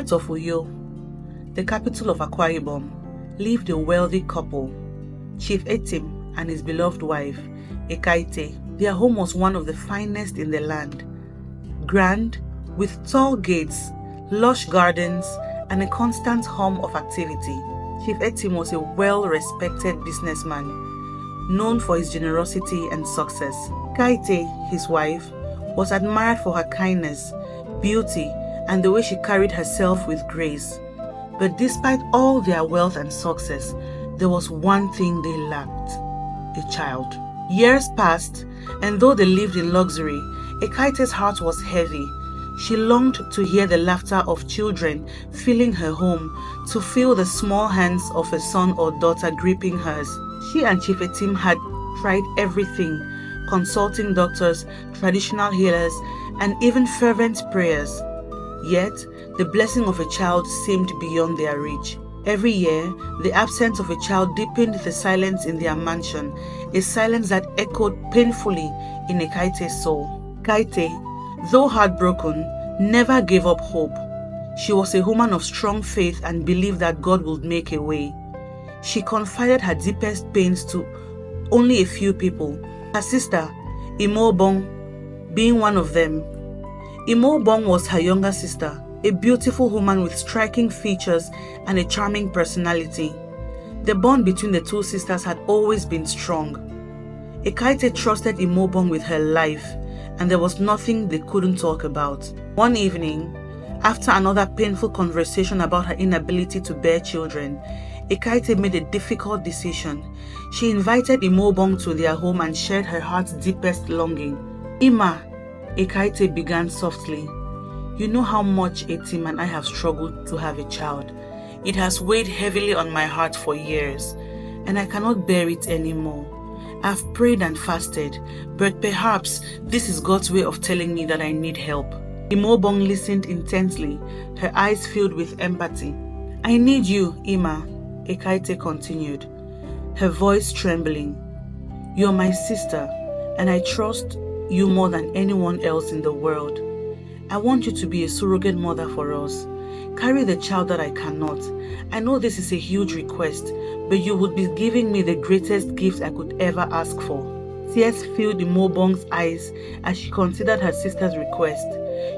heart of Uyo, the capital of Akwa Ibom, lived a wealthy couple, Chief Etim and his beloved wife, Ekaette. Their home was one of the finest in the land, grand, with tall gates, lush gardens, and a constant hum of activity. Chief Etim was a well-respected businessman, known for his generosity and success. Ekaette, his wife, was admired for her kindness, beauty, and the way she carried herself with grace. But despite all their wealth and success, there was one thing they lacked: a child. Years passed, and though they lived in luxury, Ekaette's heart was heavy. She longed to hear the laughter of children filling her home, to feel the small hands of a son or daughter gripping hers. She and Chief Etim had tried everything, consulting doctors, traditional healers, and even fervent prayers. Yet, the blessing of a child seemed beyond their reach. Every year, the absence of a child deepened the silence in their mansion, a silence that echoed painfully in Ekaette's soul. Ekaette, though heartbroken, never gave up hope. She was a woman of strong faith and believed that God would make a way. She confided her deepest pains to only a few people, her sister, Imaobong, being one of them. Imaobong was her younger sister, a beautiful woman with striking features and a charming personality. The bond between the two sisters had always been strong. Ekaette trusted Imaobong with her life, and there was nothing they couldn't talk about. One evening, after another painful conversation about her inability to bear children, Ekaette made a difficult decision. She invited Imaobong to their home and shared her heart's deepest longing. "Ima," Ekaette began softly, "you know how much Etim and I have struggled to have a child. It has weighed heavily on my heart for years, and I cannot bear it anymore. I've prayed and fasted, but perhaps this is God's way of telling me that I need help." Imaobong listened intently, her eyes filled with empathy. "I need you, Ima," Ekaette continued, her voice trembling. "You're my sister, and I trust you more than anyone else in the world. I want you to be a surrogate mother for us. Carry the child that I cannot. I know this is a huge request, but you would be giving me the greatest gift I could ever ask for." Tears filled Imaobong's eyes as she considered her sister's request.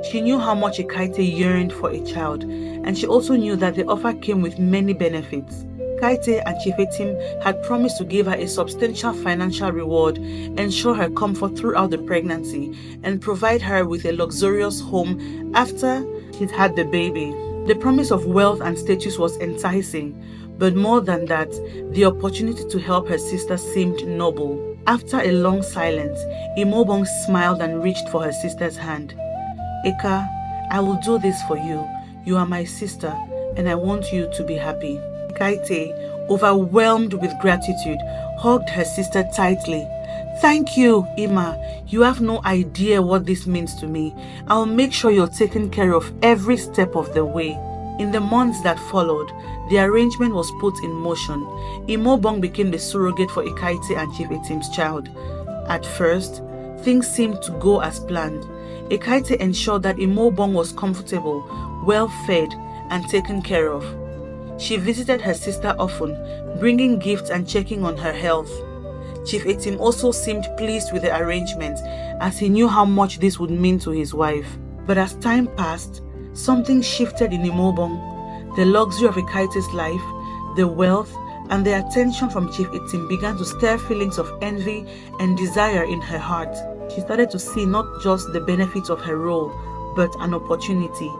She knew how much Ekaette yearned for a child, and she also knew that the offer came with many benefits. Ekaette and Chief Etim had promised to give her a substantial financial reward, ensure her comfort throughout the pregnancy, and provide her with a luxurious home after she'd had the baby. The promise of wealth and status was enticing, but more than that, the opportunity to help her sister seemed noble. After a long silence, Imaobong smiled and reached for her sister's hand. "Eka, I will do this for you. You are my sister, and I want you to be happy." Ekaette, overwhelmed with gratitude, hugged her sister tightly. "Thank you, Ima. You have no idea what this means to me. I'll make sure you're taken care of every step of the way." In the months that followed, the arrangement was put in motion. Imaobong became the surrogate for Ekaette and Chief Etim's child. At first, things seemed to go as planned. Ekaette ensured that Imaobong was comfortable, well-fed, and taken care of. She visited her sister often, bringing gifts and checking on her health. Chief Etim also seemed pleased with the arrangement, as he knew how much this would mean to his wife. But as time passed, something shifted in Imaobong. The luxury of Ekaette's life, the wealth, and the attention from Chief Etim began to stir feelings of envy and desire in her heart. She started to see not just the benefits of her role, but an opportunity,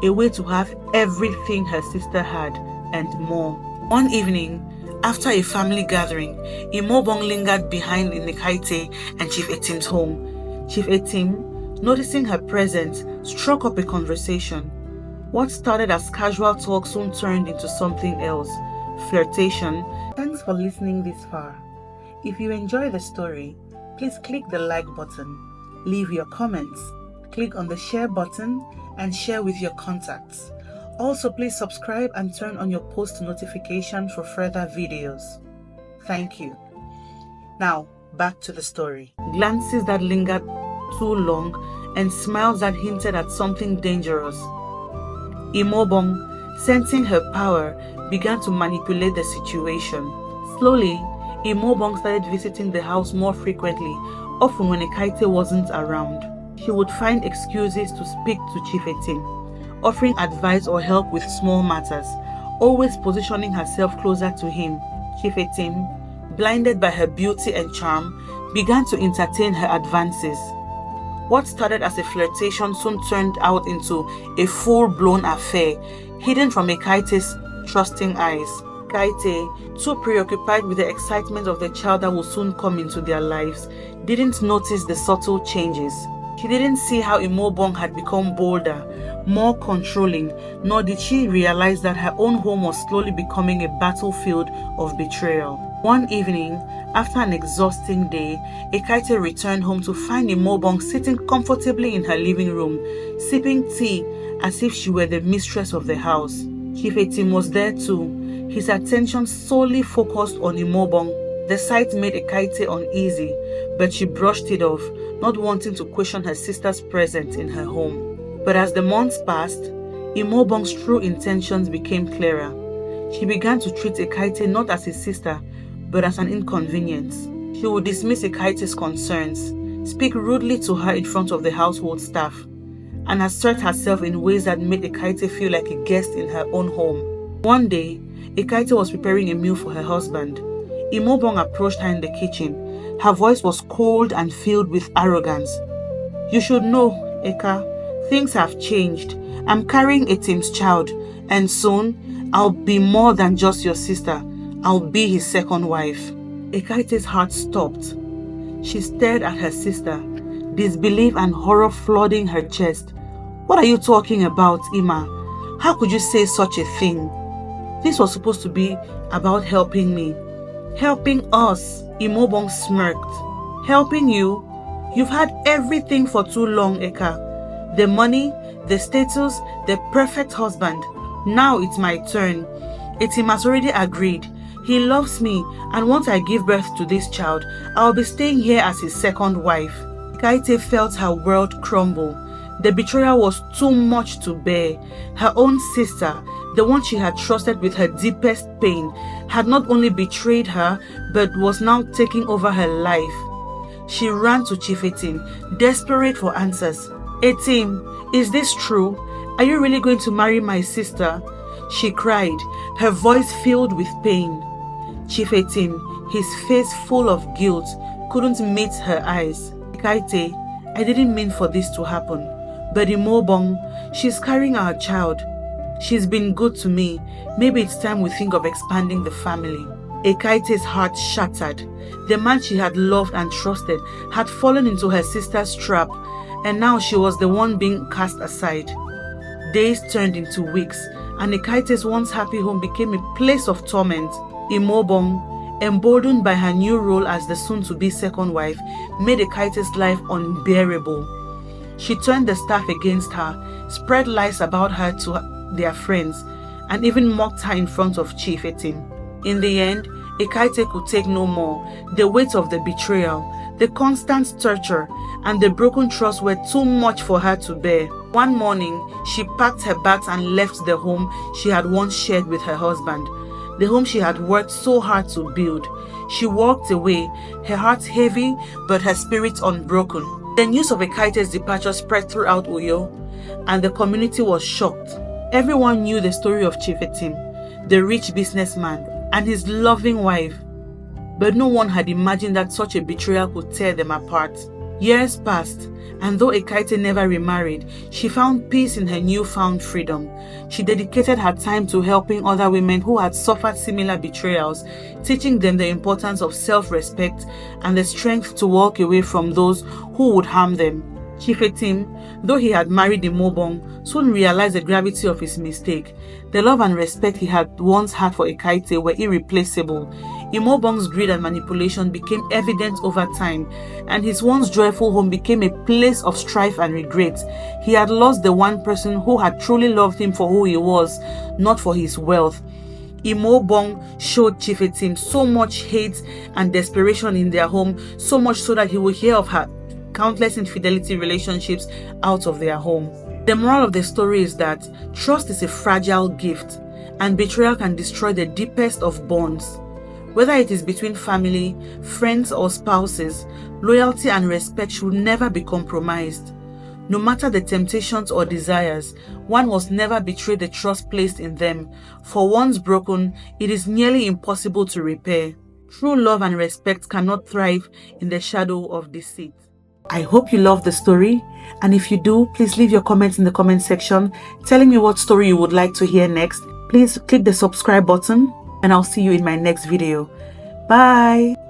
a way to have everything her sister had and more. One evening, after a family gathering, Imaobong lingered behind in Ekaette and Chief Etim's home. Chief Etim, noticing her presence, struck up a conversation. What started as casual talk soon turned into something else: flirtation. Thanks for listening this far. If you enjoy the story, please click the like button, leave your comments, click on the share button, and share with your contacts. Also, please subscribe and turn on your post notification for further videos. Thank you. Now, back to the story. Glances that lingered too long and smiles that hinted at something dangerous. Imaobong, sensing her power, began to manipulate the situation. Slowly, Imaobong started visiting the house more frequently, often when Ekaette wasn't around. She would find excuses to speak to Chief Etim, offering advice or help with small matters, always positioning herself closer to him. Chief Etim, blinded by her beauty and charm, began to entertain her advances. What started as a flirtation soon turned out into a full-blown affair, hidden from Ekaette's trusting eyes. Ekaette, too preoccupied with the excitement of the child that would soon come into their lives, didn't notice the subtle changes. She didn't see how Imaobong had become bolder, more controlling, nor did she realize that her own home was slowly becoming a battlefield of betrayal. One evening, after an exhausting day, Ekaette returned home to find Imaobong sitting comfortably in her living room, sipping tea as if she were the mistress of the house. Chief Etim was there too, his attention solely focused on Imaobong. The sight made Ekaette uneasy, but she brushed it off, not wanting to question her sister's presence in her home. But as the months passed, Imaobong's true intentions became clearer. She began to treat Ekaette not as a sister, but as an inconvenience. She would dismiss Ekaette's concerns, speak rudely to her in front of the household staff, and assert herself in ways that made Ekaette feel like a guest in her own home. One day, Ekaette was preparing a meal for her husband. Imaobong approached her in the kitchen. Her voice was cold and filled with arrogance. "You should know, Eka, things have changed. I'm carrying Etim's child, and soon I'll be more than just your sister. I'll be his second wife." Ekaette's heart stopped. She stared at her sister, disbelief and horror flooding her chest. "What are you talking about, Ima? How could you say such a thing? This was supposed to be about helping me." "Helping us," Imaobong smirked. "Helping you? You've had everything for too long, Eka. The money, the status, the perfect husband. Now it's my turn. Etim has already agreed. He loves me, and once I give birth to this child, I'll be staying here as his second wife." Ekaette felt her world crumble. The betrayal was too much to bear. Her own sister, the one she had trusted with her deepest pain, had not only betrayed her, but was now taking over her life. She ran to Chief Etim, desperate for answers. "Etim, is this true? Are you really going to marry my sister?" she cried, her voice filled with pain. Chief Etim, his face full of guilt, couldn't meet her eyes. "Ekaette, I didn't mean for this to happen. But Imaobong, she's carrying our child. She's been good to me. Maybe it's time we think of expanding the family." Ekaette's heart shattered. The man she had loved and trusted had fallen into her sister's trap, and now she was the one being cast aside. Days turned into weeks, and Ekaette's once happy home became a place of torment. Imaobong, emboldened by her new role as the soon-to-be second wife, made Ekaette's life unbearable. She turned the staff against her, spread lies about her to their friends, and even mocked her in front of Chief Etim. In the end, Ekaette could take no more. The weight of the betrayal, the constant torture, and the broken trust were too much for her to bear. One morning, she packed her bags and left the home she had once shared with her husband, the home she had worked so hard to build. She walked away, her heart heavy, but her spirit unbroken. The news of Ekaette's departure spread throughout Uyo, and the community was shocked. Everyone knew the story of Chief Etim, the rich businessman, and his loving wife. But no one had imagined that such a betrayal could tear them apart. Years passed, and though Ekaette never remarried, she found peace in her newfound freedom. She dedicated her time to helping other women who had suffered similar betrayals, teaching them the importance of self-respect and the strength to walk away from those who would harm them. Chief Etim, though he had married Imaobong, soon realized the gravity of his mistake. The love and respect he had once had for Ekaette were irreplaceable. Imaobong's greed and manipulation became evident over time, and his once joyful home became a place of strife and regret. He had lost the one person who had truly loved him for who he was, not for his wealth. Imaobong showed Chief Etim so much hate and desperation in their home, so much so that he would hear of her countless infidelity relationships out of their home. The moral of the story is that trust is a fragile gift, and betrayal can destroy the deepest of bonds. Whether it is between family, friends, or spouses, loyalty and respect should never be compromised. No matter the temptations or desires, one must never betray the trust placed in them, for once broken, it is nearly impossible to repair. True love and respect cannot thrive in the shadow of deceit. I hope you love the story, and if you do, please leave your comments in the comment section telling me what story you would like to hear next. Please click the subscribe button, and I'll see you in my next video. Bye!